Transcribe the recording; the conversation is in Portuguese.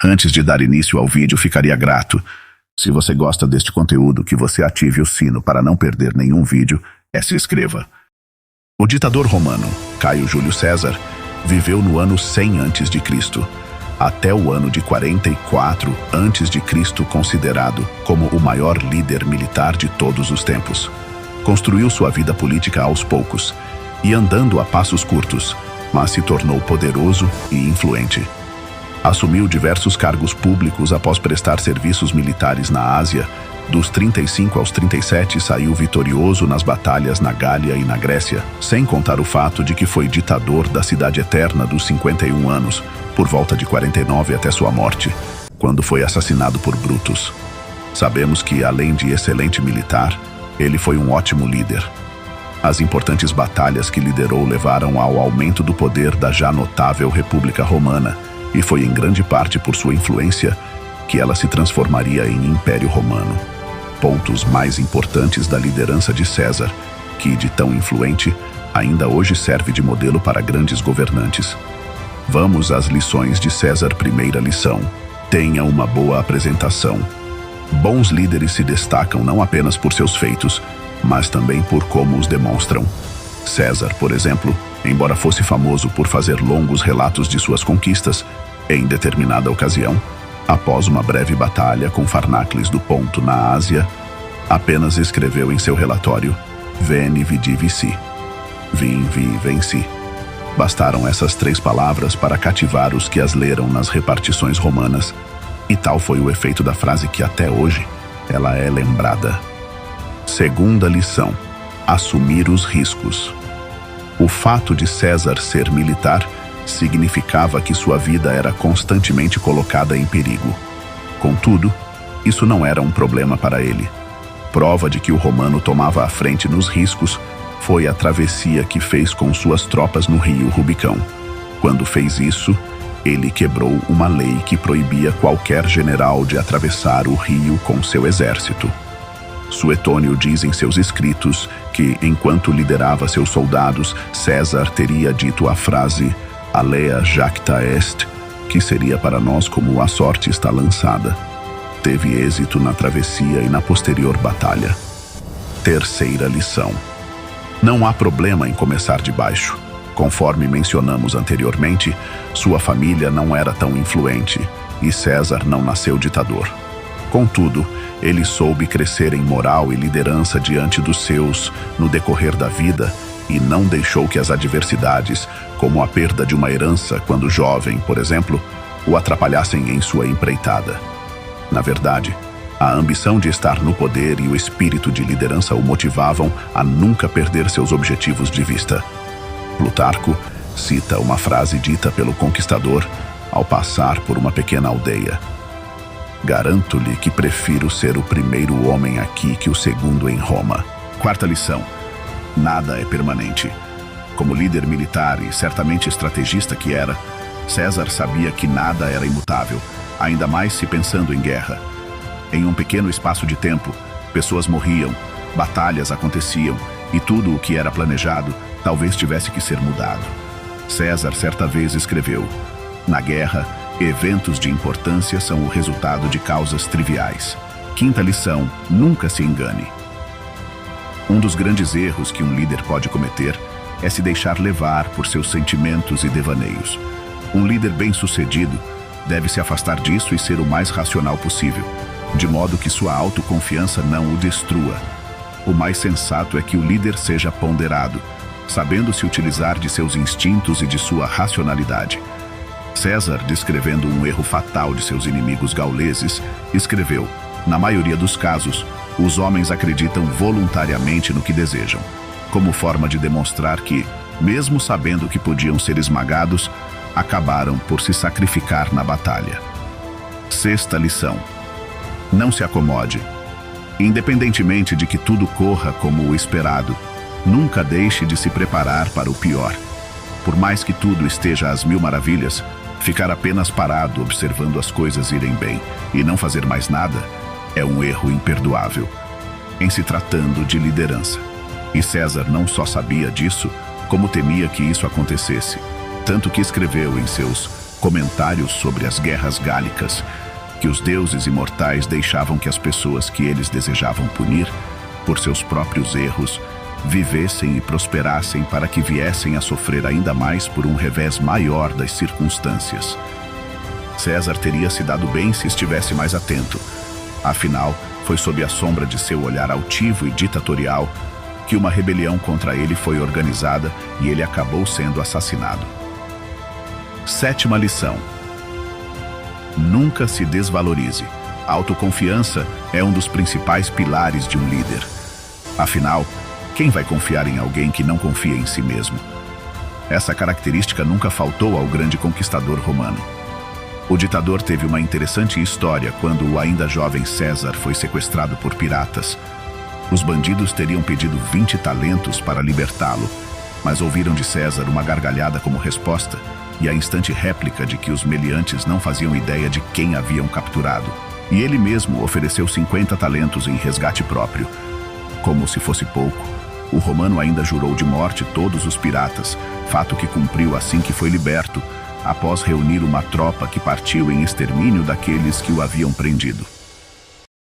Antes de dar início ao vídeo, ficaria grato se você gosta deste conteúdo que você ative o sino para não perder nenhum vídeo e se inscreva. O ditador romano, Caio Júlio César, viveu no ano 100 a.C., até o ano de 44 a.C., considerado como o maior líder militar de todos os tempos. Construiu sua vida política aos poucos e andando a passos curtos, mas se tornou poderoso e influente. Assumiu diversos cargos públicos após prestar serviços militares na Ásia. Dos 35 aos 37, saiu vitorioso nas batalhas na Gália e na Grécia, sem contar o fato de que foi ditador da Cidade Eterna dos 51 anos, por volta de 49 até sua morte, quando foi assassinado por Brutus. Sabemos que, além de excelente militar, ele foi um ótimo líder. As importantes batalhas que liderou levaram ao aumento do poder da já notável República Romana, e foi em grande parte por sua influência que ela se transformaria em Império Romano. Pontos mais importantes da liderança de César, que, de tão influente, ainda hoje serve de modelo para grandes governantes. Vamos às lições de César. Primeira lição: tenha uma boa apresentação. Bons líderes se destacam não apenas por seus feitos, mas também por como os demonstram. César, por exemplo, embora fosse famoso por fazer longos relatos de suas conquistas, em determinada ocasião, após uma breve batalha com Farnácles do Ponto na Ásia, apenas escreveu em seu relatório: Veni, vidi, vici. Vim, vi, venci. Bastaram essas 3 palavras para cativar os que as leram nas repartições romanas, e tal foi o efeito da frase que até hoje ela é lembrada. Segunda lição: assumir os riscos. O fato de César ser militar significava que sua vida era constantemente colocada em perigo. Contudo, isso não era um problema para ele. Prova de que o romano tomava a frente nos riscos foi a travessia que fez com suas tropas no rio Rubicão. Quando fez isso, ele quebrou uma lei que proibia qualquer general de atravessar o rio com seu exército. Suetônio diz em seus escritos que, enquanto liderava seus soldados, César teria dito a frase Alea jacta est, que seria para nós como a sorte está lançada. Teve êxito na travessia e na posterior batalha. Terceira lição: não há problema em começar de baixo. Conforme mencionamos anteriormente, sua família não era tão influente e César não nasceu ditador. Contudo, ele soube crescer em moral e liderança diante dos seus no decorrer da vida e não deixou que as adversidades, como a perda de uma herança quando jovem, por exemplo, o atrapalhassem em sua empreitada. Na verdade, a ambição de estar no poder e o espírito de liderança o motivavam a nunca perder seus objetivos de vista. Plutarco cita uma frase dita pelo conquistador ao passar por uma pequena aldeia: Garanto-lhe que prefiro ser o primeiro homem aqui que o segundo em Roma. Quarta lição: nada é permanente. Como líder militar e certamente estrategista que era, César sabia que nada era imutável, ainda mais se pensando em guerra. Em um pequeno espaço de tempo, pessoas morriam, batalhas aconteciam e tudo o que era planejado talvez tivesse que ser mudado. César certa vez escreveu: na guerra, eventos de importância são o resultado de causas triviais. Quinta lição: nunca se engane. Um dos grandes erros que um líder pode cometer é se deixar levar por seus sentimentos e devaneios. Um líder bem-sucedido deve se afastar disso e ser o mais racional possível, de modo que sua autoconfiança não o destrua. O mais sensato é que o líder seja ponderado, sabendo se utilizar de seus instintos e de sua racionalidade. César, descrevendo um erro fatal de seus inimigos gauleses, escreveu: na maioria dos casos, os homens acreditam voluntariamente no que desejam, como forma de demonstrar que, mesmo sabendo que podiam ser esmagados, acabaram por se sacrificar na batalha. Sexta lição: não se acomode. Independentemente de que tudo corra como o esperado, nunca deixe de se preparar para o pior. Por mais que tudo esteja às mil maravilhas, ficar apenas parado observando as coisas irem bem e não fazer mais nada é um erro imperdoável, em se tratando de liderança. E César não só sabia disso, como temia que isso acontecesse, tanto que escreveu em seus comentários sobre as guerras gálicas, que os deuses imortais deixavam que as pessoas que eles desejavam punir, por seus próprios erros, vivessem e prosperassem para que viessem a sofrer ainda mais por um revés maior das circunstâncias. César teria se dado bem se estivesse mais atento. Afinal, foi sob a sombra de seu olhar altivo e ditatorial que uma rebelião contra ele foi organizada e ele acabou sendo assassinado. Sétima lição: nunca se desvalorize. A autoconfiança é um dos principais pilares de um líder. Afinal, quem vai confiar em alguém que não confia em si mesmo? Essa característica nunca faltou ao grande conquistador romano. O ditador teve uma interessante história quando o ainda jovem César foi sequestrado por piratas. Os bandidos teriam pedido 20 talentos para libertá-lo, mas ouviram de César uma gargalhada como resposta e a instante réplica de que os meliantes não faziam ideia de quem haviam capturado. E ele mesmo ofereceu 50 talentos em resgate próprio. Como se fosse pouco, o romano ainda jurou de morte todos os piratas, fato que cumpriu assim que foi liberto, após reunir uma tropa que partiu em extermínio daqueles que o haviam prendido.